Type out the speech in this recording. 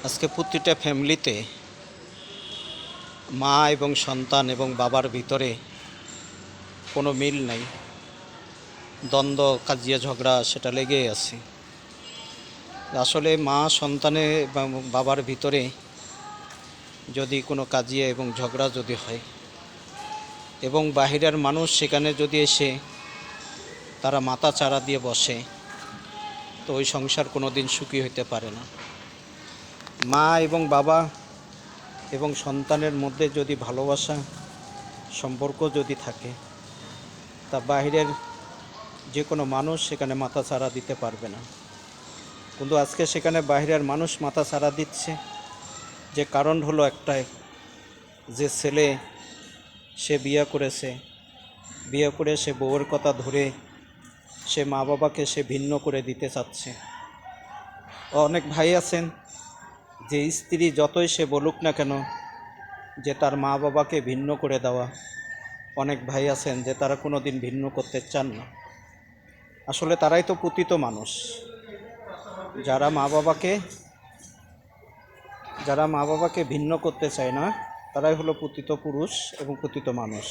আজকে প্রতিটা ফ্যামিলিতে মা এবং সন্তান এবং বাবার ভিতরে কোনো মিল নাই, দ্বন্দ্ব কাজিয়া ঝগড়া সেটা লেগেই আছে। আসলে মা সন্তানে এবং বাবার ভিতরে যদি কোনো কাজিয়া এবং ঝগড়া যদি হয় এবং বাহিরের মানুষ সেখানে যদি এসে তারা মাথা চারা দিয়ে বসে, তো ওই সংসার কোনো দিন সুখী হতে পারে না। মা এবং বাবা এবং সন্তানের মধ্যে যদি ভালোবাসা সম্পর্ক যদি থাকে, তা বাহিরের যে কোনো মানুষ সেখানে মাথা চারা দিতে পারবে না। কিন্তু আজকে সেখানে বাহিরের মানুষ মাথা চারা দিচ্ছে, যে কারণ হলো একটাই, যে ছেলে সে বিয়ে করেছে, বিয়ে করে সে বউয়ের কথা ধরে সে মা বাবাকে সে ভিন্ন করে দিতে চাচ্ছে। অনেক ভাই আছেন যে স্ত্রী যতই সে বলুক না কেন যে তার মা বাবাকে ভিন্ন করে দেওয়া, অনেক ভাই আছেন যে তারা কোনো দিন ভিন্ন করতে চান না। আসলে তারাই তো পতিত মানুষ, যারা মা বাবাকে ভিন্ন করতে চায় না, তারাই হলো পতিত পুরুষ এবং পতিত মানুষ।